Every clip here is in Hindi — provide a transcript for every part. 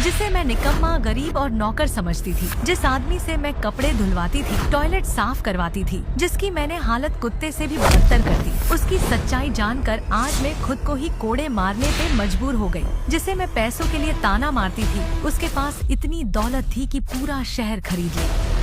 जिसे मैं निकम्मा, गरीब और नौकर समझती थी, जिस आदमी से मैं कपड़े धुलवाती थी, टॉयलेट साफ करवाती थी, जिसकी मैंने हालत कुत्ते से भी बदतर कर दी, उसकी सच्चाई जानकर आज मैं खुद को ही कोड़े मारने पे मजबूर हो गई। जिसे मैं पैसों के लिए ताना मारती थी, उसके पास इतनी दौलत थी कि पूरा शहर खरीद लिया।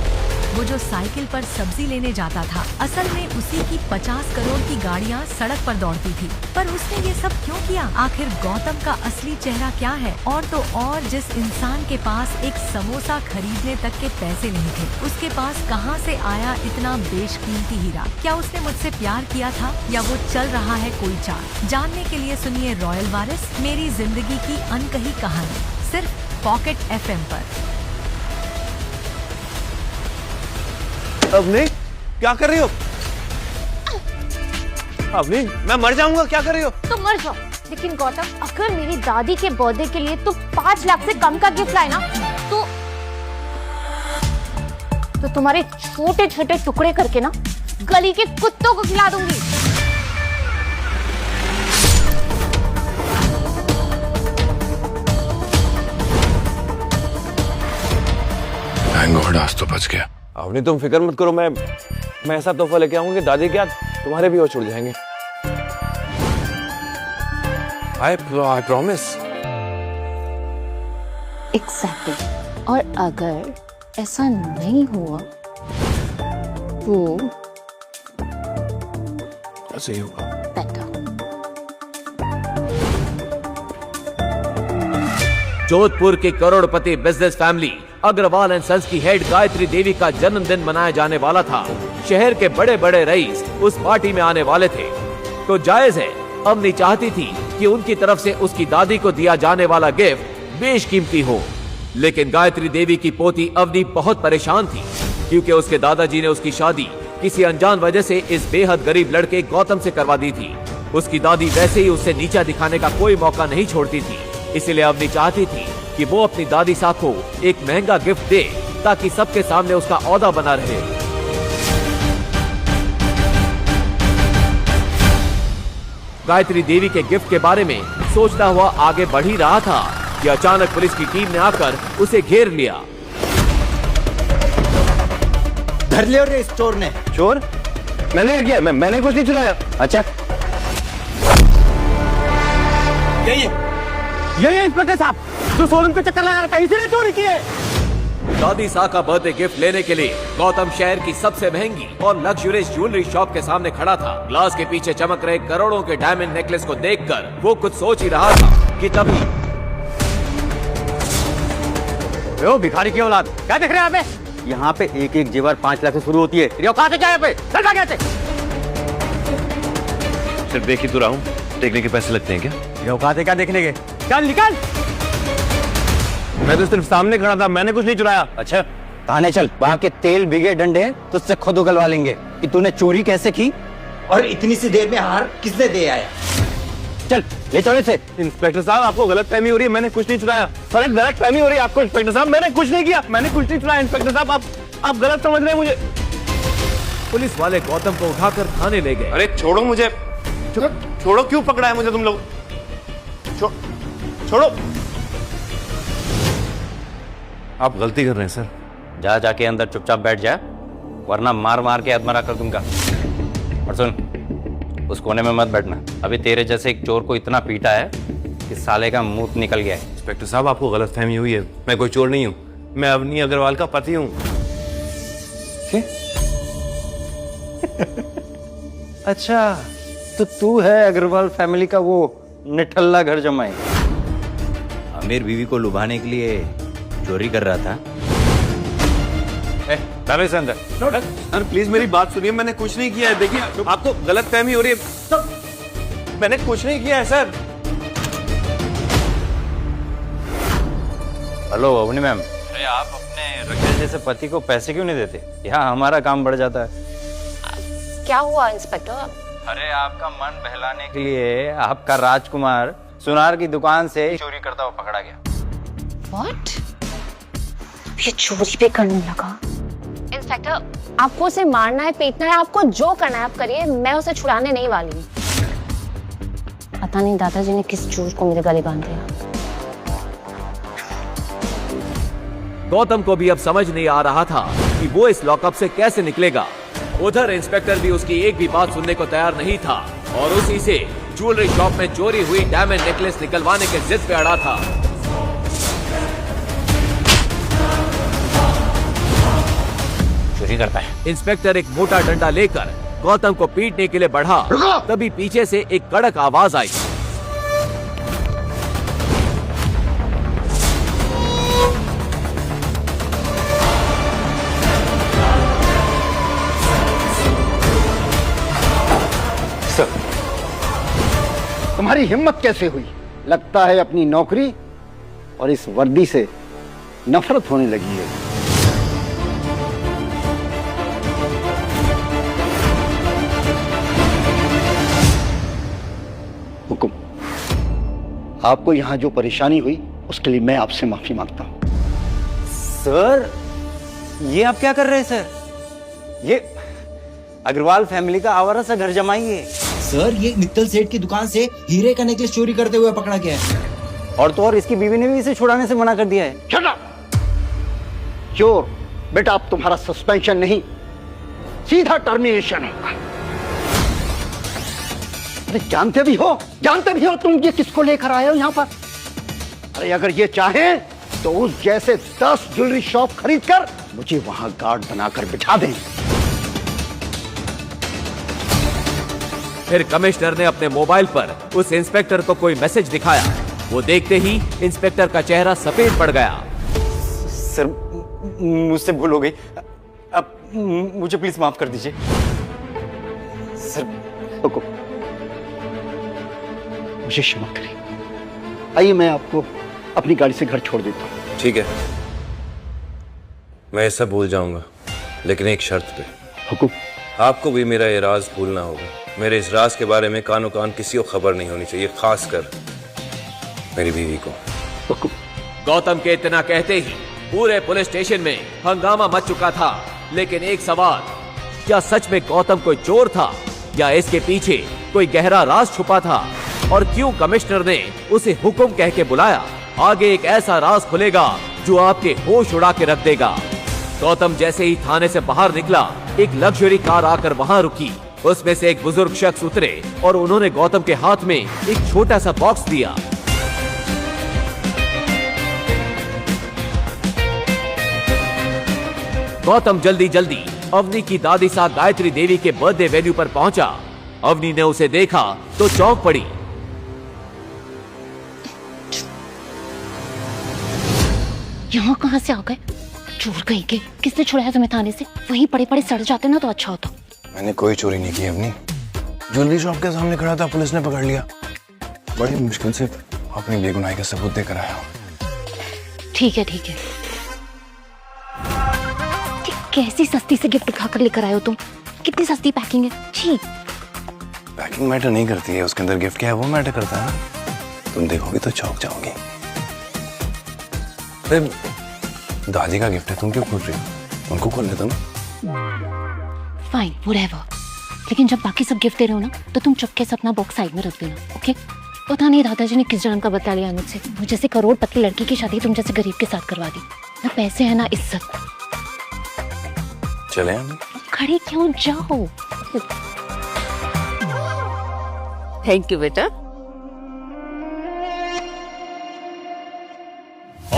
वो जो साइकिल पर सब्जी लेने जाता था, असल में उसी की 50 करोड़ की गाड़ियाँ सड़क पर दौड़ती थी। पर उसने ये सब क्यों किया? आखिर गौतम का असली चेहरा क्या है? और तो और जिस इंसान के पास एक समोसा खरीदने तक के पैसे नहीं थे, उसके पास कहाँ से आया इतना बेशकीमती हीरा? क्या उसने मुझसे प्यार किया था या वो चल रहा है कोई चाल? जानने के लिए सुनिए रॉयल वारिस, मेरी जिंदगी की अनकही कहानी, सिर्फ पॉकेट FM पर। अवनी, क्या कर रही हो? अवनी, मैं मर जाऊंगा, क्या कर रही हो? तुम मर जाओ, लेकिन गौतम अगर मेरी दादी के बर्थडे के लिए तुम 5 लाख से कम का गिफ्ट लाए ना, तो तुम्हारे छोटे छोटे टुकड़े करके ना गली के कुत्तों को खिला दूंगी। थैंक गॉड, आज तो बच गया। अवनी, तुम फिक्र मत करो, मैं ऐसा तोहफा लेके आऊंगी दादी के हाथ तुम्हारे भी और छुड़ जाएंगे। I promise। Exactly। और अगर ऐसा नहीं हुआ तो ऐसे ही होगा। जोधपुर की करोड़पति business family Agarwal and sons की हेड गायत्री देवी का जन्मदिन मनाया जाने वाला था। शहर के बड़े बड़े रईस उस पार्टी में आने वाले थे, तो जायज है अवनी चाहती थी कि उनकी तरफ से उसकी दादी को दिया जाने वाला गिफ्ट बेशकीमती हो। लेकिन गायत्री देवी की पोती अवनी बहुत परेशान थी, क्योंकि उसके दादाजी ने उसकी शादी किसी अनजान वजह से इस बेहद गरीब लड़के गौतम से करवा दी थी। उसकी दादी वैसे ही उसे नीचा दिखाने का कोई मौका नहीं छोड़ती थी, इसलिए अवनी चाहती थी कि वो अपनी दादी साहब को एक महंगा गिफ्ट दे, ताकि सबके सामने उसका औहदा बना रहे। गायत्री देवी के गिफ्ट के बारे में सोचता हुआ आगे बढ़ ही रहा था कि अचानक पुलिस की टीम ने आकर उसे घेर लिया। धर लिया रे इस चोर ने। चोर? मैंने किया? मैंने कुछ नहीं चुराया। अच्छा, ये इंस्पेक्टर साहब जो शोरूम पे चक्कर लगा रहा था, इसीने चोरी की है। दादी साहब का बर्थडे गिफ्ट लेने के लिए गौतम शहर की सबसे महंगी और लग्जरियस ज्वेलरी शॉप के सामने खड़ा था। ग्लास के पीछे चमक रहे करोड़ों के डायमंड नेकलेस को देखकर वो कुछ सोच ही रहा था कि तभी भिखारी की औलाद, क्या देख रहे हैं यहाँ पे एक एक जेवर 5 लाख से शुरू होती है। कहाँ से जाए पे? चल भाग यहाँ से। सिर्फ देख ही तो रहा हूँ, देखने के पैसे लगते हैं क्या? ये औकात है क्या देखने के? चल निकल। मैं तो सिर्फ सामने खड़ा था, मैंने कुछ नहीं चुराया। अच्छा, थाने चल, वहाँ के तेल बिगे डंडे तो उससे खुद उगलवा लेंगे कि तूने चोरी कैसे की और इतनी सी देर में हार किसने दे आया। चल ले चलो इसे। इंस्पेक्टर साहब, आपको गलतफहमी हो रही है, मैंने कुछ नहीं चुराया। सर, गलतफहमी हो रही है आपको इंस्पेक्टर साहब, मैंने कुछ नहीं किया, मैंने कुछ नहीं चुराया। इंस्पेक्टर साहब, आप गलत समझ रहे हैं मुझे। पुलिस वाले गौतम को उठाकर थाने ले गए। अरे छोड़ो मुझे, छोड़ो, क्यों पकड़ा है मुझे तुम लोग? छोड़ो। आप गलती कर रहे हैं सर। जाके अंदर चुपचाप बैठ जा, वरना मार मार के अधमरा कर दूंगा। और सुन, उस कोने में मत बैठना, अभी तेरे जैसे एक चोर को इतना पीटा है कि साले का मुंह निकल गया है। इंस्पेक्टर साहब, आपको गलतफहमी हुई है, मैं कोई चोर नहीं हूँ, मैं अवनी अग्रवाल का पति हूँ। अच्छा, तो तू है अग्रवाल फैमिली का वो निठल्ला घर जमाई, अमीर बीवी को लुभाने के लिए चोरी कर रहा था। से अंदर। सर प्लीज मेरी बात सुनिए, मैंने कुछ नहीं किया है। देखिए, आपको गलतफहमी हो रही है, मैंने कुछ नहीं किया है सर। हेलो अवनी मैम, अरे आप अपने रखेल जैसे पति को पैसे क्यों नहीं देते? यहाँ हमारा काम बढ़ जाता है। क्या हुआ इंस्पेक्टर? अरे आपका मन बहलाने के लिए आपका राजकुमार सुनार की दुकान से चोरी करता हुआ पकड़ा गया। What? ये चोरी भी करने लगा? इंस्पेक्टर, आपको उसे मारना है, पीटना है, आपको जो करना है आप करिए, मैं उसे छुड़ाने नहीं वाली हूँ। पता नहीं दादाजी ने किस चोर को मेरे गले बांध दिया। गौतम को भी अब समझ नहीं आ रहा था कि वो इस लॉकअप से कैसे निकलेगा। उधर इंस्पेक्टर भी उसकी एक भी बात सुनने को तैयार नहीं था और उसी से ज्वेलरी शॉप में चोरी हुई डायमंड नेकलेस निकलवाने के जिद पे अड़ा था। चोरी करता है। इंस्पेक्टर एक मोटा डंडा लेकर गौतम को पीटने के लिए बढ़ा, तभी पीछे से एक कड़क आवाज आई। तुम्हारी हिम्मत कैसे हुई? लगता है अपनी नौकरी और इस वर्दी से नफरत होने लगी है। हुकुम, आपको यहां जो परेशानी हुई उसके लिए मैं आपसे माफी मांगता हूं। सर, ये आप क्या कर रहे हैं सर? ये अग्रवाल फैमिली का आवारा सा घर जमाई है। सर, ये मित्तल सेठ की दुकान से हीरे का नेकलेस चोरी करते हुए पकड़ा गया है। और तो और इसकी बीवी ने भी इसे छुड़ाने से मना कर दिया है। Shut up! चोर बेटा, अब तुम्हारा सस्पेंशन नहीं, सीधा टर्मिनेशन होगा। अरे जानते भी हो तुम ये किसको लेकर आए हो यहाँ पर? अरे अगर ये चाहे तो उस जैसे 10 ज्वेलरी शॉप खरीद कर मुझे वहां गार्ड बनाकर बिठा दें। फिर कमिश्नर ने अपने मोबाइल पर उस इंस्पेक्टर को कोई मैसेज दिखाया। वो देखते ही इंस्पेक्टर का चेहरा सफेद पड़ गया। सर, मुझसे भूल हो गई। अब मुझे प्लीज माफ कर दीजिए। सर, रुको, मुझे क्षमा करें। आइए, मैं आपको अपनी गाड़ी से घर छोड़ देता हूँ। ठीक है, मैं ये सब भूल जाऊंगा, लेकिन एक शर्त पे। हुकुम। आपको भी मेरा ये राज भूलना होगा। मेरे इस राज के बारे में कानो कान किसी को खबर नहीं होनी चाहिए, खासकर मेरी बीवी को। हुकुम। गौतम के इतना कहते ही पूरे पुलिस स्टेशन में हंगामा मच चुका था। लेकिन एक सवाल, क्या सच में गौतम कोई चोर था या इसके पीछे कोई गहरा राज छुपा था? और क्यों कमिश्नर ने उसे हुक्म कह के बुलाया? आगे एक ऐसा राज खुलेगा जो आपके होश उड़ा के रख देगा। गौतम जैसे ही थाने से बाहर निकला, एक लग्जरी कार आकर वहां रुकी। उसमें से एक बुजुर्ग शख्स उतरे और उन्होंने गौतम के हाथ में एक छोटा सा बॉक्स दिया। गौतम जल्दी जल्दी अवनी की दादी साहब गायत्री देवी के बर्थडे वेन्यू पर पहुंचा। अवनी ने उसे देखा तो चौंक पड़ी। यहाँ कहाँ से आ गए? चोर कहीं के। किसने छुड़ाया तुम्हें थाने से? वहीं पड़े पड़े सड़ जाते ना तो अच्छा होता। मैंने कोई चोरी नहीं की अपनी। ज्वेलरी शॉप के सामने खड़ा था, पुलिस ने पकड़ लिया। बड़ी मुश्किल से अपनी बेगुनाही का सबूत देकर आया हूं। ठीक है। कैसी सस्ती से गिफ्ट खाकर लेकर आए हो तुम? कितनी सस्ती पैकिंग है। ठीक, पैकिंग मैटर नहीं करती है, उसके अंदर गिफ्ट क्या है वो मैटर करता है ना। तुम देखोगी तो चौंक जाओगी। दादी का गिफ्ट है, तुम क्यों खोल रही हो? उनको खोलने दो ना। Fine, whatever. लेकिन जब बाकी सब गिफ्ट दे रहे हो ना, तो तुम चुपके से अपना बॉक्स साइड में रख देना, ओके? पता नहीं दादाजी ने किस जान का बदला लिया मुझसे। मुझे जैसे करोड़पति लड़की की शादी तुम जैसे गरीब के साथ करवा दी। ना पैसे है ना इज्जत। चले हम। खड़े क्यों जाओ? थैंक यू बेटा।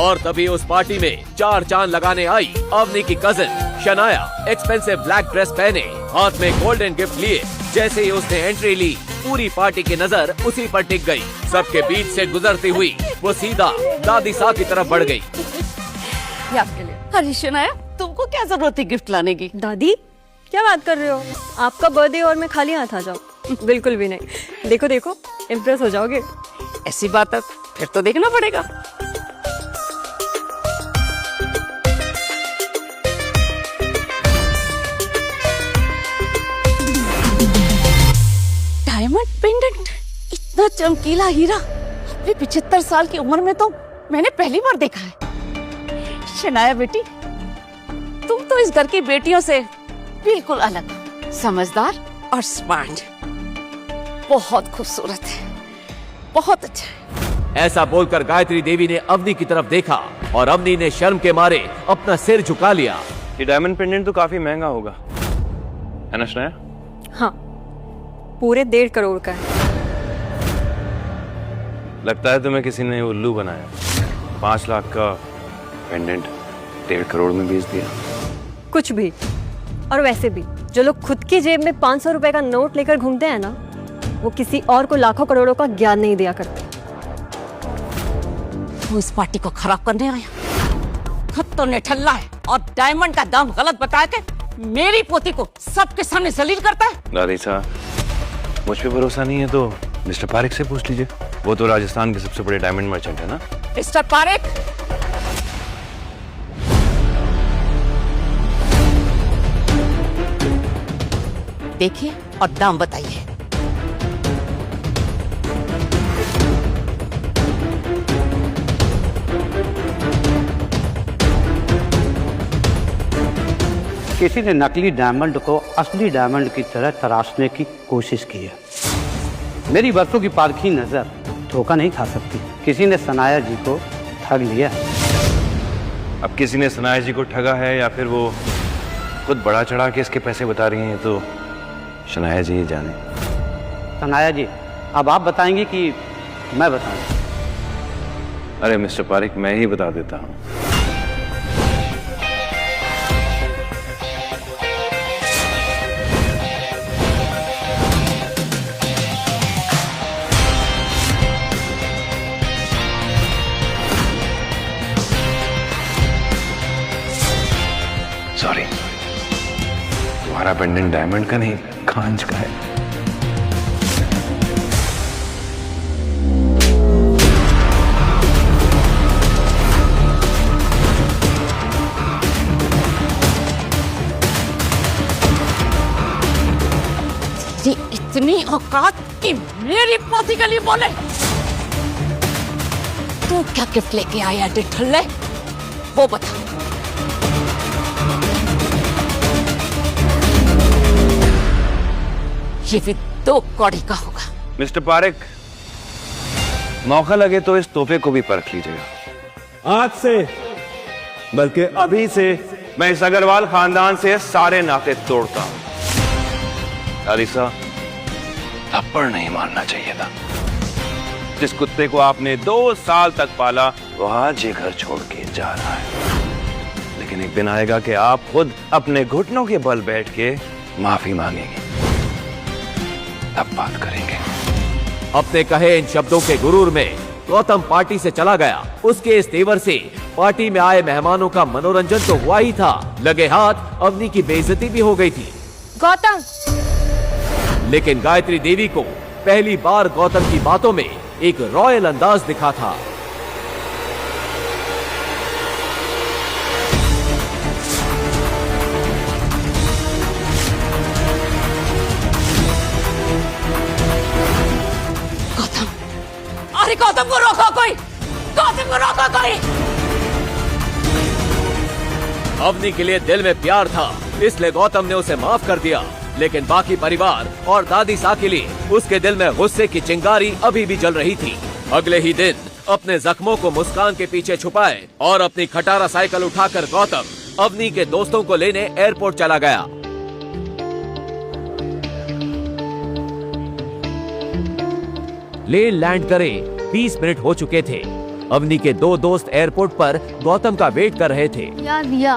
और तभी उस पार्टी में चार चांद लगाने आई अवनी की cousin Shanaya. Expensive black dress पहने, हाथ में गोल्डन गिफ्ट लिए। जैसे ही उसने एंट्री ली, पूरी पार्टी की नजर उसी पर टिक गई। सबके बीच से गुजरती हुई वो सीधा दादी साहब की तरफ बढ़ गई। आपके लिए। अरे शनाया, तुमको क्या जरूरत थी गिफ्ट लाने की? दादी, क्या बात कर रहे हो? आपका बर्थडे और मैं खाली हाथ आ जाऊं? बिल्कुल भी नहीं। देखो देखो, इम्प्रेस हो जाओगे। ऐसी बात है, फिर तो देखना पड़ेगा। डायमंड पेंडेंट, इतना चमकीला हीरा अपनी 75 साल की उम्र में तो मैंने पहली बार देखा है। शनाया बेटी, तुम तो इस घर की बेटियों से बिल्कुल अलग, समझदार और स्मार्ट। बहुत खूबसूरत है, बहुत अच्छा है। ऐसा बोलकर गायत्री देवी ने अवनी की तरफ देखा और अवनी ने शर्म के मारे अपना सिर झुका लिया। ये डायमंड पेंडेंट तो काफी महंगा होगा, है ना शनाया? हाँ, पूरे 1.5 करोड़ का है। लगता है तुम्हें किसी ने उल्लू बनाया। 5 लाख का पेंडेंट 1.5 करोड़ में बेच दिया। कुछ भी। और वैसे भी जो लोग खुद की जेब में 500 रुपए का नोट लेकर घूमते हैं ना, वो किसी और को लाखों करोड़ों का ज्ञान नहीं दिया करते। वो इस पार्टी को खराब करने आया। खुद तो निठल्ला है और डायमंड का दाम गलत बता के मेरी पोती को सबके सामने जलील करता है। दादी साहब, मुझ पे भरोसा नहीं है तो मिस्टर पारेख से पूछ लीजिए। वो तो राजस्थान के सबसे बड़े डायमंड मर्चेंट है ना। मिस्टर पारेख, देखिए और दाम बताइए। किसी ने नकली डायमंड को असली डायमंड की तरह तराशने की कोशिश की है। मेरी बरसों की पारखी नजर धोखा नहीं खा सकती। किसी ने सनाया जी को ठग लिया। अब किसी ने सनाया जी को ठगा है या फिर वो खुद बड़ा चढ़ा के इसके पैसे बता रही हैं, तो शनाया जी ही जाने। सनाया जी, अब आप बताएंगे कि मैं बताऊं? अरे मिस्टर पारेख, मैं ही बता देता हूँ। सॉरी, तुम्हारा पेंडेंट डायमंड का नहीं, कांच का है। जी इतनी औकात कि मेरी पोती के लिए बोले। तू क्या गिफ्ट लेके आया निठल्ले, वो बता। ये भी 2 कौड़ी का होगा। मिस्टर पारेख, मौका लगे तो इस तोहफे को भी परख लीजिएगा। आज से, बल्कि अभी से, मैं इस अग्रवाल खानदान से सारे नाते तोड़ता हूं। दादी साहब, थप्पड़ नहीं मारना चाहिए था। जिस कुत्ते को आपने 2 साल तक पाला, वो आज ये घर छोड़ के जा रहा है। लेकिन एक दिन आएगा कि आप खुद अपने घुटनों के बल बैठ के माफी मांगेंगे, तब बात करेंगे। अपने कहे इन शब्दों के गुरूर में गौतम पार्टी से चला गया। उसके इस तेवर से पार्टी में आए मेहमानों का मनोरंजन तो हुआ ही था, लगे हाथ अवनी की बेइज्जती भी हो गई थी। गौतम! लेकिन गायत्री देवी को पहली बार गौतम की बातों में एक रॉयल अंदाज दिखा था। अरे गौतम को रोको कोई! गौतम को रोको कोई! अवनी के लिए दिल में प्यार था, इसलिए गौतम ने उसे माफ कर दिया। लेकिन बाकी परिवार और दादी साकिली, उसके दिल में गुस्से की चिंगारी अभी भी जल रही थी। अगले ही दिन अपने जख्मों को मुस्कान के पीछे छुपाए और अपनी खटारा साइकिल उठाकर गौतम अवनी के दोस्तों को लेने एयरपोर्ट चला गया। ले लैंड करे 20 मिनट हो चुके थे। अवनी के 2 दोस्त एयरपोर्ट पर गौतम का वेट कर रहे थे। यार रिया,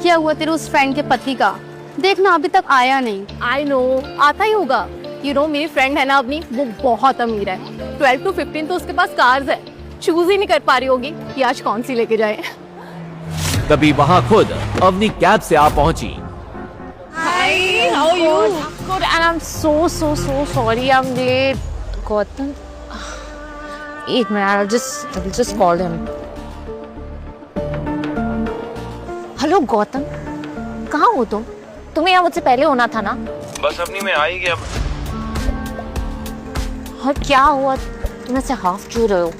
क्या हुआ तेरे उस फ्रेंड के पति का? देखना अभी तक आया नहीं। आई नो, आता ही होगा। यू नो, मेरी फ्रेंड है ना अवनी, वो बहुत अमीर है। 12 to 15 तो उसके पास कार्स है। चूज ही नहीं कर पा रही होगी कि आज कौन सी लेके जाए। तभी वहाँ खुद अवनी कैब से आ पहुंची। Hi, how are you? Good, and I'm so sorry I'm late. Gautam, एक minute, I'll just call him. Hello Gautam, कहाँ हो तुम? तुम्हें यहाँ मुझसे पहले होना था ना? बस अपनी में आ ही गया। और क्या हुआ, तुम ऐसे हाफ क्यों रहे हो?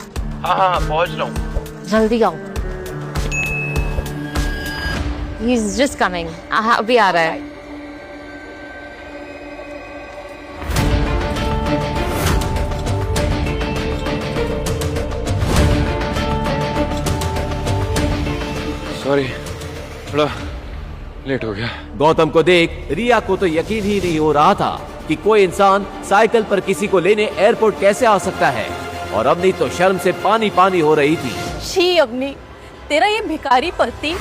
हाँ, पहुंच रहा हूँ। जल्दी आओ। He's just coming. अभी आ रहा है। सॉरी, थोड़ा लेट हो गया। गौतम को देख रिया को तो यकीन ही नहीं हो रहा था कि कोई इंसान साइकिल पर किसी को लेने एयरपोर्ट कैसे आ सकता है, और अवनी तो शर्म से पानी पानी हो रही थी। शी अवनी, तेरा ये भिखारी पति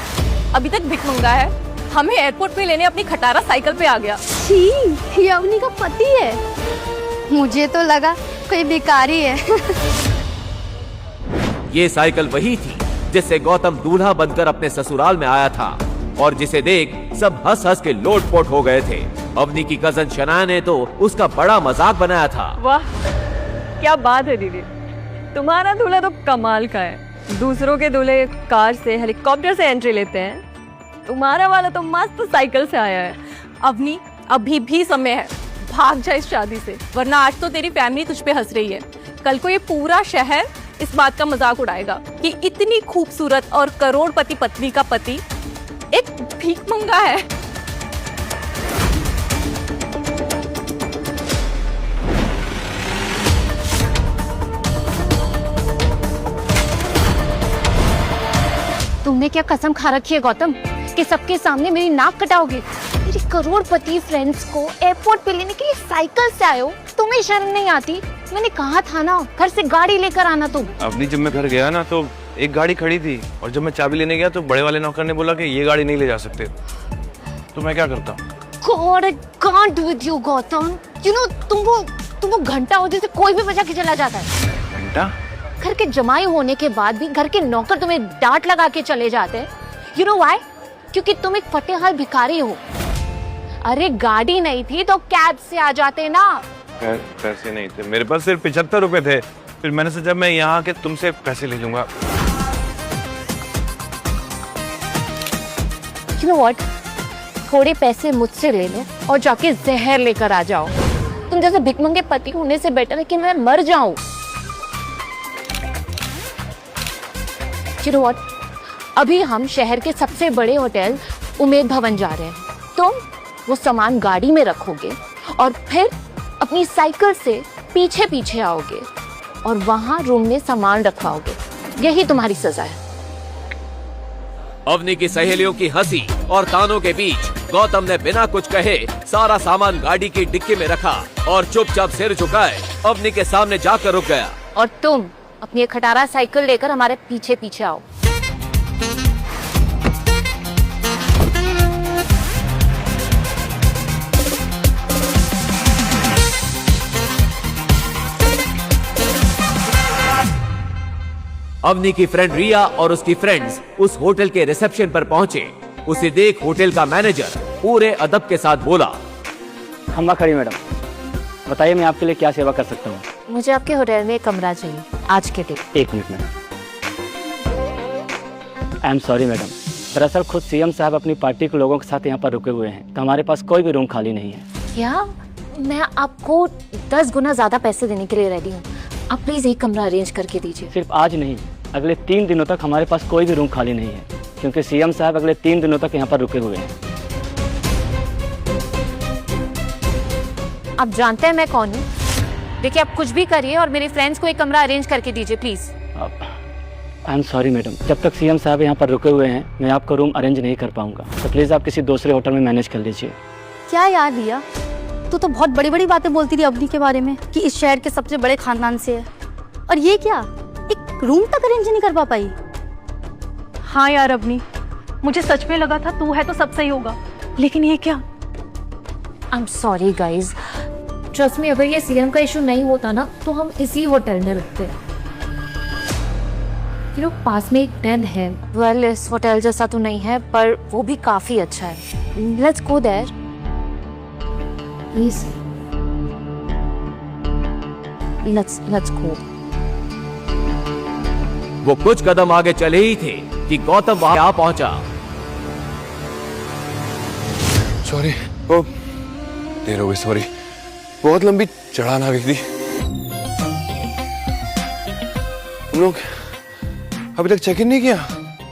अभी तक भिख मंगा है, हमें एयरपोर्ट पे लेने अपनी खटारा साइकिल पे आ गया। छी, ये अवनी का पति है। मुझे तो लगा कोई भिखारी है। ये साइकिल वही थी जिससे गौतम दूल्हा बनकर अपने ससुराल में आया था, और जिसे देख सब हंस हंस के लोटपोट हो गए थे। अवनी की कजन शनाया ने तो उसका बड़ा मजाक बनाया था। वाह, क्या बात है दीदी, तुम्हारा दूल्हा तो कमाल का है। दूसरों के दूल्हे कार से, हेलीकॉप्टर से एंट्री लेते हैं, तुम्हारा वाला तो मस्त साइकिल से आया है। अवनी, अभी भी समय है, भाग जा इस शादी से, वरना आज तो तेरी फैमिली तुझ पे हंस रही है। कल को ये पूरा शहर इस बात का मजाक उड़ाएगा कि इतनी खूबसूरत और करोड़पति पत्नी का पति एक भीख मंगा है। तुमने क्या कसम खा रखी है गौतम कि सबके सामने मेरी नाक कटाओगे? मेरी करोड़पति फ्रेंड्स को एयरपोर्ट पे लेने के लिए साइकिल से आए हो, तुम्हें शर्म नहीं आती? मैंने कहा था ना, घर से गाड़ी लेकर आना तुम। अवनी, जब मैं घर गया ना तो एक गाड़ी खड़ी थी, और जब मैं चाबी लेने गया तो बड़े वाले नौकर ने बोला कि ये गाड़ी नहीं ले जा सकते, तो मैं क्या करता? God, I can't with you, Gautam. You know, तुमको घंटा हो जैसे कोई भी बजा के चला जाता है। घंटा? घर के जमाई होने के बाद भी घर के नौकर तुम्हें डांट लगा के चले जाते हैं। You know why? क्योंकि तुम एक फटेहाल भिखारी हो। अरे गाड़ी नहीं थी तो कैब से आ जाते ना। पैसे नहीं थे मेरे पास, सिर्फ 75 रुपए थे। फिर मैंने सोचा मैं यहाँ आके तुमसे पैसे ले लूंगा। You know what? थोड़े पैसे मुझसे ले लो और जाके जहर लेकर आ जाओ। तुम जैसे भिखमंगे पति होने से बेटर है कि मैं मर जाऊं। You know what? अभी हम शहर के सबसे बड़े होटल उमेद भवन जा रहे हैं। तुम वो सामान गाड़ी में रखोगे और फिर अपनी साइकिल से पीछे पीछे आओगे और वहां रूम में सामान रखवाओगे। यही तुम्हारी सजा है। अवनी की सहेलियों की हंसी और तानों के बीच गौतम ने बिना कुछ कहे सारा सामान गाड़ी की डिक्की में रखा और चुपचाप सिर झुकाए अवनी के सामने जाकर रुक गया। और तुम अपनी खटारा साइकिल लेकर हमारे पीछे पीछे आओ। अवनी की फ्रेंड रिया और उसकी फ्रेंड्स उस होटल के रिसेप्शन पर पहुंचे। उसे देख होटल का मैनेजर पूरे अदब के साथ बोला, खम्मा खड़ी मैडम, बताइए मैं आपके लिए क्या सेवा कर सकता हूँ? मुझे आपके होटल में एक कमरा चाहिए आज के दिन। एक minute madam. I am sorry madam, दरअसल खुद सीएम साहब अपनी पार्टी के लोगों के साथ यहाँ पर रुके हुए हैं, तो हमारे पास कोई भी रूम खाली नहीं है। क्या? मैं आपको 10 गुना ज्यादा पैसे देने के लिए रेडी हूँ। आप प्लीज एक कमरा अरेंज करके दीजिए। सिर्फ आज नहीं, अगले 3 दिनों तक हमारे पास कोई भी रूम खाली नहीं है, क्योंकि सीएम साहब अगले 3 दिनों तक यहाँ पर रुके हुए हैं। आप जानते हैं मैं कौन हूँ? देखिए आप कुछ भी करिए और मेरे फ्रेंड्स को एक कमरा अरेंज करके दीजिए please. I am sorry madam, जब तक सीएम साहब यहाँ पर रुके हुए हैं मैं आपको रूम अरेंज नहीं कर पाऊंगा, तो प्लीज आप किसी दूसरे होटल में मैनेज कर लीजिए। क्या यार रिया, तू तो बहुत बड़ी बड़ी बातें बोलती थी अवनी के बारे में कि इस शहर के सबसे बड़े खानदान से है, और ये क्या, एक रूम तक अरेंज नहीं कर पाई? हाँ यार अवनी, मुझे सच में लगा था तू है तो सब सही होगा, लेकिन ये क्या? I am sorry guys, trust me, अगर ये सीएम का इशू नहीं होता ना तो हम इसी होटल में रुकते। यू नो पास में एक डेन है। वेल इस होटल जैसा तो नहीं है पर वो भी काफी अच्छा है। Let's go there please. Let's go. वो कुछ कदम आगे चले ही थे कि गौतम वहां आ पहुंचा। सॉरी, ओ देर हो गई, सॉरी, बहुत लंबी चढ़ान आ गई थी। तुम लोग अभी तक चेक इन नहीं किया?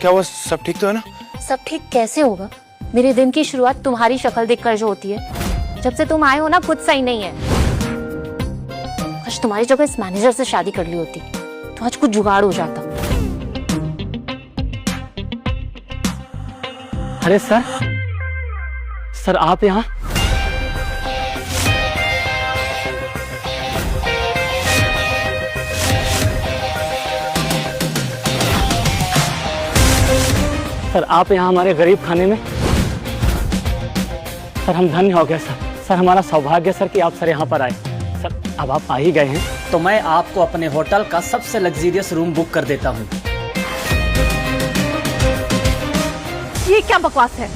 क्या हुआ, सब ठीक तो है ना? सब ठीक कैसे होगा? मेरे दिन की शुरुआत तुम्हारी शक्ल देखकर जो होती है, जब से तुम आए हो ना कुछ सही नहीं है। आज तुम्हारी जगह इस मैनेजर से शादी कर ली होती तो आज कुछ जुगाड़ हो जाता। अरे सर, सर आप यहाँ? सर आप यहाँ हमारे गरीब खाने में? सर हम धन्य हो गए सर। सर हमारा सौभाग्य सर कि आप सर यहाँ पर आए। सर अब आप आ ही गए हैं तो मैं आपको अपने होटल का सबसे लग्जरियस रूम बुक कर देता हूँ। ये क्या बकवास है?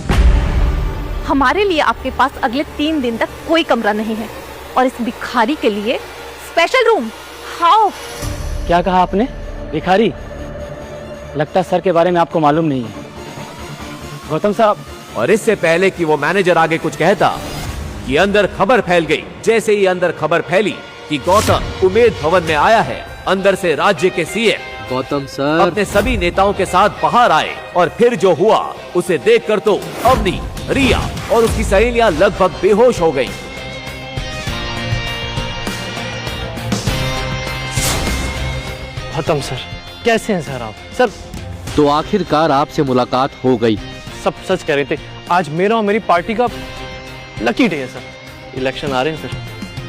हमारे लिए आपके पास अगले 3 दिन तक कोई कमरा नहीं है और इस भिखारी के लिए स्पेशल रूम। हाउ? क्या कहा आपने? भिखारी? लगता है सर के बारे में आपको मालूम नहीं है गौतम साहब। और इससे पहले कि वो मैनेजर आगे कुछ कहता, कि अंदर खबर फैल गई। जैसे ही अंदर खबर फैली कि गौतम उमेद भवन में आया है, अंदर से राज्य के सीएम गौतम सर अपने सभी नेताओं के साथ बाहर आए। और फिर जो हुआ उसे देखकर तो अवनी, रिया और उसकी सहेलियां लगभग बेहोश हो गईं। गौतम सर कैसे हैं सर आप? सर तो आखिरकार आपसे मुलाकात हो गई। सब सच कह रहे थे। आज मेरा और मेरी पार्टी का लकी डे है सर। इलेक्शन आ रहे हैं सर,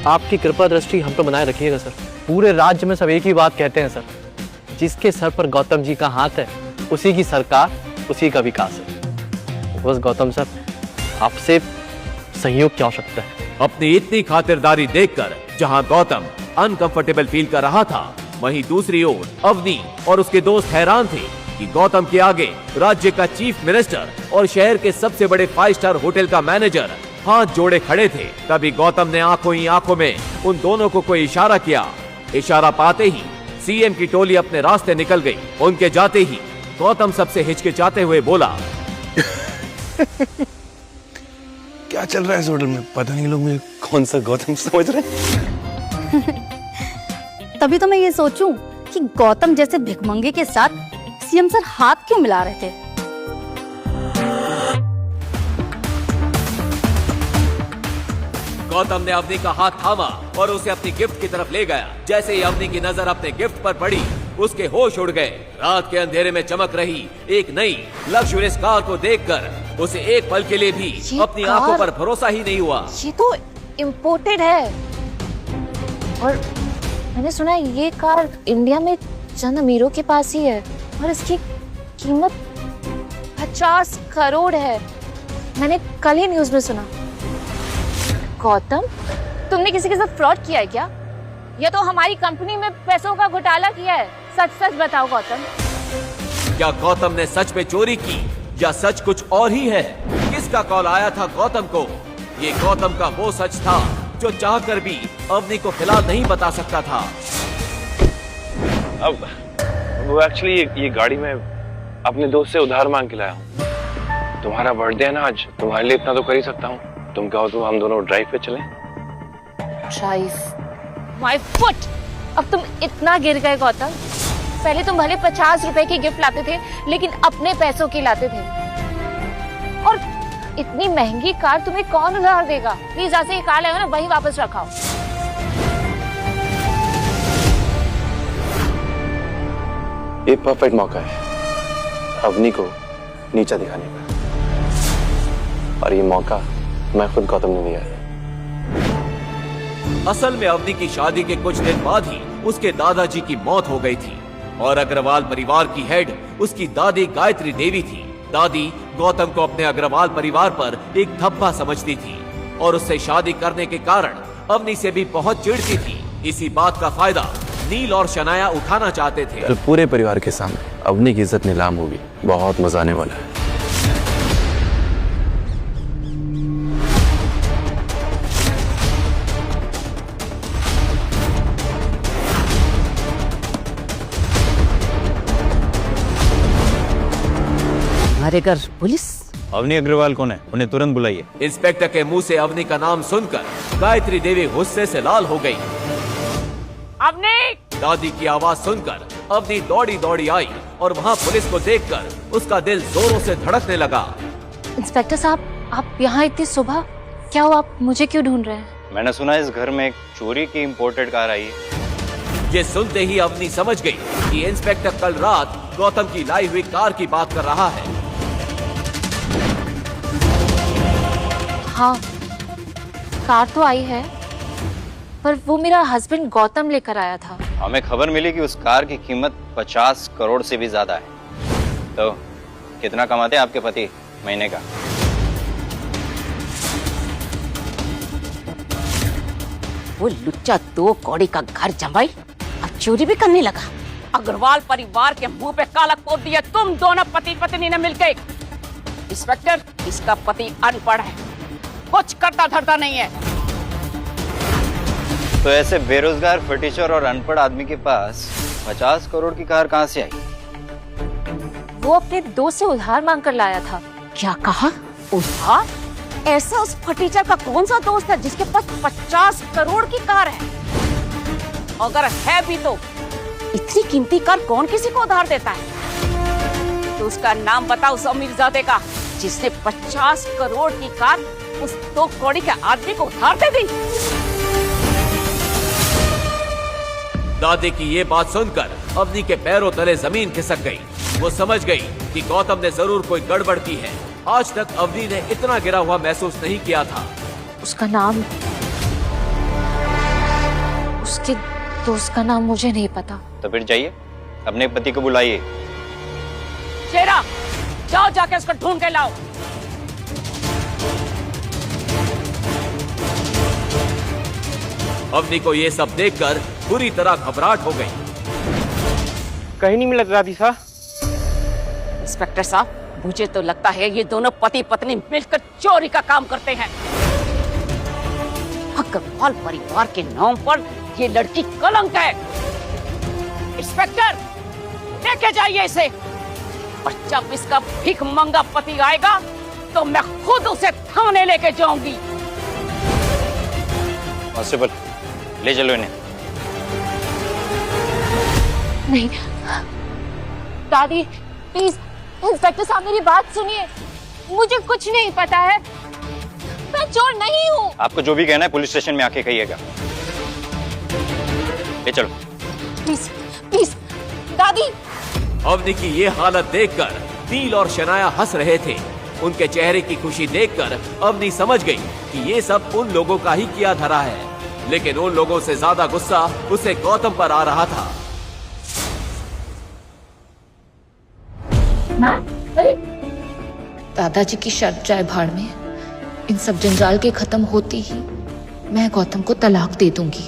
आपकी कृपा दृष्टि हम पे बनाए रखिएगा सर। पूरे राज्य में सब एक ही बात कहते हैं सर, जिसके सर पर गौतम जी का हाथ है उसी की सरकार, उसी का विकास है। बस गौतम सर आपसे सहयोग की आवश्यकता है। अपनी इतनी खातिरदारी देखकर जहां गौतम अनकंफर्टेबल फील कर रहा था, वहीं दूसरी ओर अवनी और उसके दोस्त हैरान थे कि गौतम के आगे राज्य का चीफ मिनिस्टर और शहर के सबसे बड़े 5 स्टार होटल का मैनेजर हाथ जोड़े खड़े थे। तभी गौतम ने आंखों ही आंखों में उन दोनों को कोई इशारा किया। इशारा पाते ही सीएम की टोली अपने रास्ते निकल गई। उनके जाते ही गौतम सबसे हिचकिचाते हुए बोला, क्या चल रहा है इस होटल में? पता नहीं लोग मुझे कौन सा गौतम समझ रहे हैं। तभी तो मैं ये सोचूं कि गौतम जैसे भिखमंगे के साथ सीएम सर हाथ क्यों मिला रहे थे। गौतम ने अवनी का हाथ थामा और उसे अपनी गिफ्ट की तरफ ले गया। जैसे ही अवनी की नजर अपने गिफ्ट पर पड़ी, उसके होश उड़ गए। रात के अंधेरे में चमक रही एक नई लग्जरियस कार को देखकर उसे एक पल के लिए भी अपनी आंखों पर भरोसा ही नहीं हुआ। ये तो इम्पोर्टेड है और मैंने सुना है ये कार इंडिया में चंद अमीरों के पास ही है और इसकी कीमत 50 करोड़ है। मैंने कल ही न्यूज में सुना। गौतम, तुमने किसी के साथ फ्रॉड किया है क्या? या तो हमारी कंपनी में पैसों का घोटाला किया है? सच सच बताओ गौतम। क्या गौतम ने सच में चोरी की या सच कुछ और ही है? किसका कॉल आया था गौतम को? ये गौतम का वो सच था जो चाहकर भी अवनी को फिलहाल नहीं बता सकता था। अब वो एक्चुअली ये गाड़ी मैं अपने दोस्त से उधार मांग के लाया हूँ। तुम्हारा बर्थडे है ना आज, तुम्हारे लिए इतना तो कर ही सकता हूँ। तुम कहो तो हम दोनों ड्राइव पे चलें। ड्राइव? My foot! अब तुम इतना गिर गए गौतम। पहले तुम भले 50 रुपए की गिफ्ट लाते थे, लेकिन अपने पैसों की लाते थे। और इतनी महंगी कार तुम्हें कौन उधार देगा? प्लीज जैसे ये कार लाओ ना, वही वापस रखाओ। ये परफेक्ट मौका है अवनी को नीचा दिखाने का, और ये मौका मैं खुद गौतम ने दिया है। असल में अवनी की शादी के कुछ दिन बाद ही उसके दादाजी की मौत हो गई थी और अग्रवाल परिवार की हेड उसकी दादी गायत्री देवी थी। दादी गौतम को अपने अग्रवाल परिवार पर एक धब्बा समझती थी और उससे शादी करने के कारण अवनी से भी बहुत चिढ़ती थी। इसी बात का फायदा नील और शनाया उठाना चाहते थे। कल पूरे परिवार के सामने अवनी की इज्जत नीलाम होगी। बहुत मजा आने वाला है। हमारे घर पुलिस? अवनी अग्रवाल कौन है? उन्हें तुरंत बुलाइए। इंस्पेक्टर के मुंह से अवनी का नाम सुनकर गायत्री देवी गुस्से से लाल हो गई। अवनी! दादी की आवाज सुनकर अवनी दौड़ी दौड़ी आई और वहाँ पुलिस को देखकर उसका दिल जोरों से धड़कने लगा। इंस्पेक्टर साहब, आप यहाँ इतनी सुबह? क्या हुआ? आप मुझे क्यों ढूंढ रहे हैं? मैंने सुना इस घर में एक चोरी की इंपोर्टेड कार आई है। ये सुनते ही अवनी समझ गई कि इंस्पेक्टर कल रात गौतम की लाई हुई कार की बात कर रहा है। हाँ, कार तो आई है, पर वो मेरा हस्बैंड गौतम लेकर आया था। हमें खबर मिली कि उस कार की कीमत 50 करोड़ से भी ज्यादा है। तो कितना कमाते हैं आपके पति महीने का? वो लुच्चा 2 कौड़ी का घर जमाई अब चोरी भी करने लगा। अग्रवाल परिवार के मुंह पे काला पोत दिया तुम दोनों पति पत्नी ने मिलकर। इंस्पेक्टर, इसका पति अनपढ़ है, कुछ करता धरता नहीं है। तो ऐसे बेरोजगार फटीचर और अनपढ़ आदमी के पास 50 करोड़ की कार कहां से आई? वो अपने दोस्त से उधार मांग कर लाया था। क्या कहा? उधार? ऐसा उस फटीचर का कौन सा दोस्त है जिसके पास 50 करोड़ की कार है? अगर है भी तो इतनी कीमती कार कौन किसी को उधार देता है? तो उसका नाम बताओ उस अमीरजादे का जिसने 50 करोड़ की कार उस 2 कौड़ी के आदमी को उधार दे दी। दादी की ये बात सुनकर अवनी के पैरों तले जमीन खिसक गई। वो समझ गई कि गौतम ने जरूर कोई गड़बड़ की है। आज तक अवनी ने इतना गिरा हुआ महसूस नहीं किया था। उसका नाम, उसके दोस्त का नाम मुझे नहीं पता। तो फिर जाइए, अपने पति को बुलाइए। शेरा, जाओ जाके उसको ढूंढ के लाओ। अवनी को ये सब देखकर बुरी तरह घबराहट हो गई। कहीं नहीं मिला दादी साहब। इंस्पेक्टर साहब, मुझे तो लगता है ये दोनों पति पत्नी मिलकर चोरी का काम करते हैं। अग्रवाल परिवार के नाम पर ये लड़की कलंक है। इंस्पेक्टर, लेके जाइए इसे, और जब इसका भीख मंगा पति आएगा तो मैं खुद उसे थाने लेके जाऊंगी। कांस्टेबल, ले चलो इन्हें। नहीं दादी, प्लीज इंस्पेक्टर साहब मेरी बात सुनिए। मुझे कुछ नहीं पता है, मैं चोर नहीं हूँ। आपको जो भी कहना है पुलिस स्टेशन में आके कहिएगा। ले चलो। प्लीज प्लीज दादी। अवनी की ये हालत देखकर नील और शनाया हंस रहे थे। उनके चेहरे की खुशी देखकर अवनी समझ गई कि ये सब उन लोगों का ही किया धरा है, लेकिन उन लोगों से ज्यादा गुस्सा उसे गौतम पर आ रहा था। दादाजी की शर्त जाए भाड़ में। इन सब जंजाल के खत्म होती ही मैं गौतम को तलाक दे दूंगी।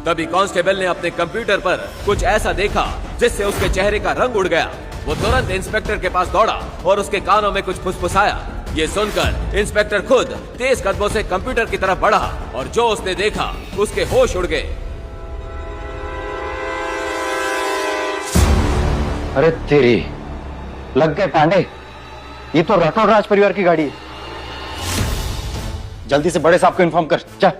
तभी कांस्टेबल ने अपने कंप्यूटर पर कुछ ऐसा देखा जिससे उसके चेहरे का रंग उड़ गया। वो तुरंत इंस्पेक्टर के पास दौड़ा और उसके कानों में कुछ फुसफुसाया। ये सुनकर इंस्पेक्टर खुद तेज कदमों से कंप्यूटर की तरफ बढ़ा और जो उसने देखा उसके होश उड़ गए। अरे तेरी लग गए पांडे, ये तो राठौड़ राज परिवार की गाड़ी है। जल्दी से बड़े साहब को इन्फॉर्म कर। जा।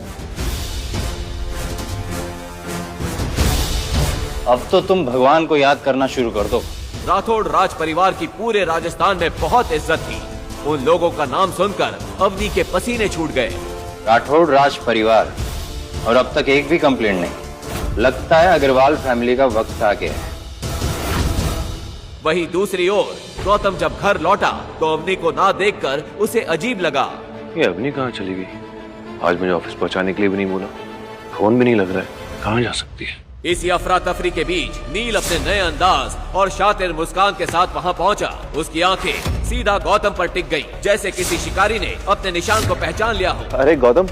अब तो तुम भगवान को याद करना शुरू कर दो। राठौड़ राज परिवार की पूरे राजस्थान में बहुत इज्जत थी। उन लोगों का नाम सुनकर अवनी के पसीने छूट गए। राठौड़ राज परिवार, और अब तक एक भी कंप्लेंट नहीं। लगता है अग्रवाल फैमिली का वक्त आ गया है। वहीं दूसरी ओर गौतम जब घर लौटा तो अवनी को ना देखकर उसे अजीब लगा। ये अवनी कहाँ चली गई? आज मुझे ऑफिस पहुंचाने के लिए भी नहीं बोला, फोन भी नहीं लग रहा है, कहाँ जा सकती है? इसी अफरा तफरी के बीच नील अपने नए अंदाज और शातिर मुस्कान के साथ वहां पहुंचा। उसकी आंखें सीधा गौतम पर टिक गईं, जैसे किसी शिकारी ने अपने निशान को पहचान लिया हो। अरे गौतम,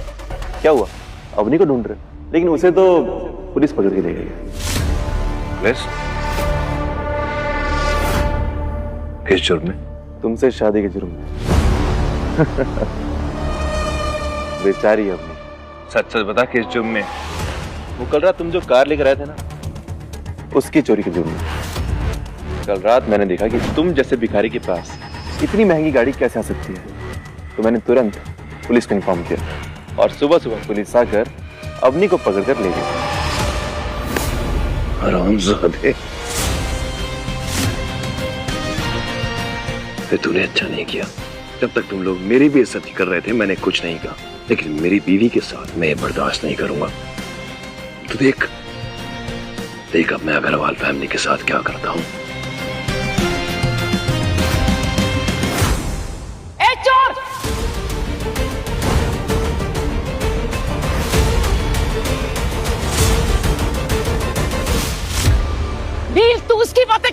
क्या हुआ? अवनी को ढूंढ रहे, लेकिन उसे तो पुलिस पकड़ के ले गई है। पुलिस? किस जुर्म में? तुमसे शादी के जुर्म में। बेचारी अवनी। सच सच बता, किस जुर्म में? वो कल रात तुम जो कार लेकर आए थे ना, उसकी चोरी के जुर्म में। कल रात मैंने देखा कि तुम जैसे भिखारी के पास इतनी महंगी गाड़ी कैसे आ सकती है, तो मैंने तुरंत पुलिस को इन्फॉर्म किया और सुबह सुबह पुलिस आकर अवनी को पकड़कर ले गई। हरामजादे। तूने अच्छा नहीं किया। जब तक तुम लोग मेरी भी इज्जत कर रहे थे मैंने कुछ नहीं कहा, लेकिन मेरी बीवी के साथ मैं बर्दाश्त नहीं करूंगा। तो देख अब मैं अग्रवाल फैमिली के साथ क्या करता हूँ। ए चोर,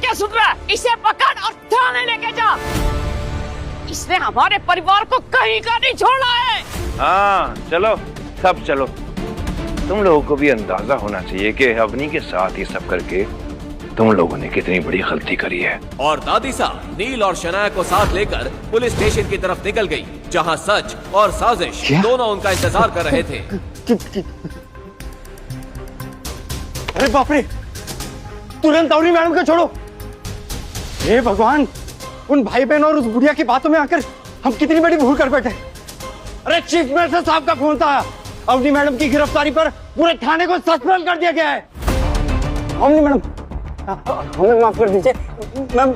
क्या सुन रहा है? इसे पकड़ और थाने लेके जा। इसने हमारे परिवार को कहीं का नहीं छोड़ा है। हाँ चलो, सब चलो। तुम लोगों को भी अंदाजा होना चाहिए कि अवनी के साथ ये सब करके तुम लोगों ने कितनी बड़ी गलती करी है। और दादी साहब नील और शनाया को साथ लेकर पुलिस स्टेशन की तरफ निकल गई, जहां सच और साजिश दोनों उनका इंतजार कर रहे थे। अरे बाप रे, तुरंत अवनी मैडम को छोड़ो। हे भगवान, उन भाई बहन और उस बुढ़िया की बातों में आकर हम कितनी बड़ी भूल कर बैठे। अरे चीफ मिनिस्टर साहब का फोन था। अवनी मैडम की गिरफ्तारी पर पूरे थाने को सस्पेंड कर दिया गया है। अवनी मैडम, हमें माफ कर दीजिए मैम।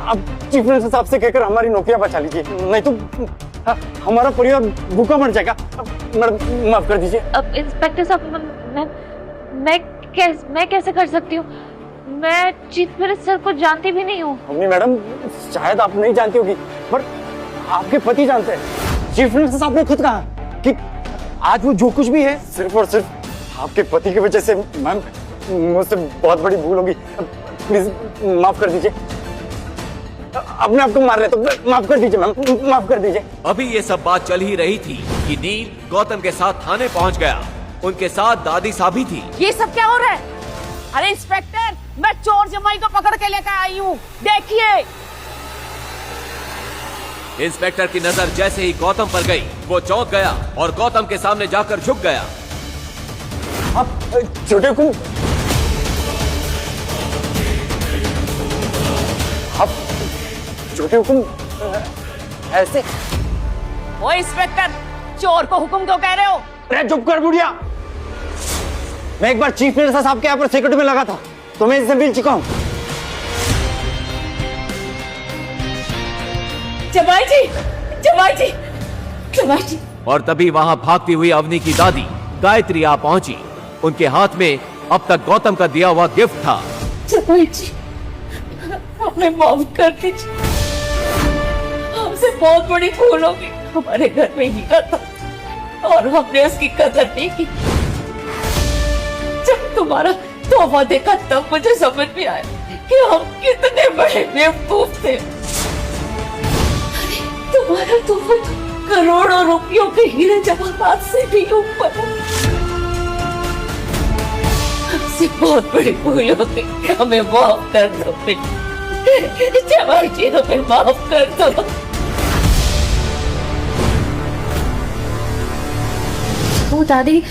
अब चीफ मिनिस्टर साहब से कहकर हमारी नौकरियां बचा लीजिए, नहीं तो हमारा परिवार भूखा मर जाएगा। मैडम माफ कर दीजिए। अब इंस्पेक्टर साहब, मैं कैसे कर सकती हूँ? मैं चीफ मिनिस्टर को जानती भी नहीं हूँ। अवनी मैडम, शायद आप नहीं जानती होगी, पर आपके पति जानते हैं। चीफ मिनिस्टर साहब ने खुद कहा कि आज वो जो कुछ भी है सिर्फ और सिर्फ आपके पति की वजह से। मैम, मुझसे बहुत बड़ी भूल होगी, प्लीज माफ कर दीजिए। अपने आप को मार रहे तो माफ कर दीजिए मैम, माफ कर दीजिए। अभी ये सब बात चल ही रही थी कि नील गौतम के साथ थाने पहुंच गया। उनके साथ दादी साहब भी थी। ये सब क्या हो रहा है? अरे इंस्पेक्टर, मैं चोर जमाई को पकड़ के लेकर आई हूँ, देखिए। इंस्पेक्टर की नजर जैसे ही गौतम पर गई, वो चौंक गया और गौतम के सामने जाकर झुक गया। आप छोटे हुकुम, आप छोटे हुकुम ऐसे? ओ इंस्पेक्टर, चोर को हुक्म क्यों कह रहे हो? अरे चुप कर बुढ़िया। मैं एक बार चीफ मिनिस्टर साहब के यहाँ पर सिक्योरिटी में लगा था, तो मैं इससे मिल चुका हूँ। जमाई जी, जमाई जी, जमाई जी। और तभी वहां भागती हुई अवनी की दादी गायत्री आ पहुंची। उनके हाथ में अब तक गौतम का दिया हुआ गिफ्ट था। जमाई जी, हमें माफ कर दीजिए, हमसे बहुत बड़ी भूल हो गई। हमारे घर में हीरा था और हमने उसकी कदर नहीं की। जब तुम्हारा तोहफा देखा तब मुझे समझ में आया कि हम कितने बड़े बेवकूफ थे। तुम्हारा तोहफा तो करोड़ों रुपयों के हीरे जवाहरात से भी ऊपर है। हमसे बहुत बड़ी भूल हो गई, हमें माफ कर दो। जवाई जी, हमें माफ कर दो। ओ दादी,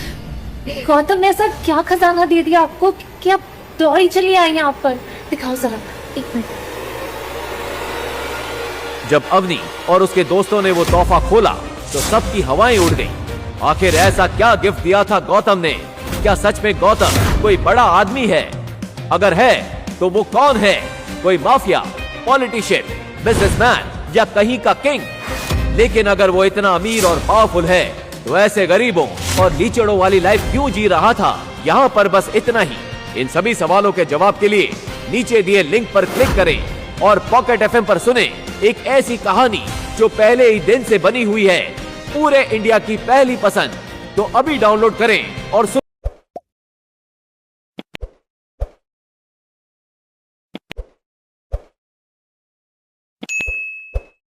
गौतम ने ऐसा क्या खजाना दे दिया आपको कि आप दौड़ी चली आई यहाँ पर? दिखाओ जरा, एक मिनट। जब अवनी और उसके दोस्तों ने वो तोहफा खोला तो सबकी हवाएं उड़ गईं। आखिर ऐसा क्या गिफ्ट दिया था गौतम ने? क्या सच में गौतम कोई बड़ा आदमी है? अगर है तो वो कौन है? कोई माफिया, पॉलिटिशियन, बिजनेसमैन या कहीं का किंग? लेकिन अगर वो इतना अमीर और पावरफुल है तो ऐसे गरीबों और लीचड़ों वाली लाइफ क्यों जी रहा था? यहाँ पर बस इतना ही। इन सभी सवालों के जवाब के लिए नीचे दिए लिंक पर क्लिक करें और पॉकेट FM पर सुने एक ऐसी कहानी जो पहले ही दिन से बनी हुई है। पूरे इंडिया की पहली पसंद। तो अभी डाउनलोड करें और सुने।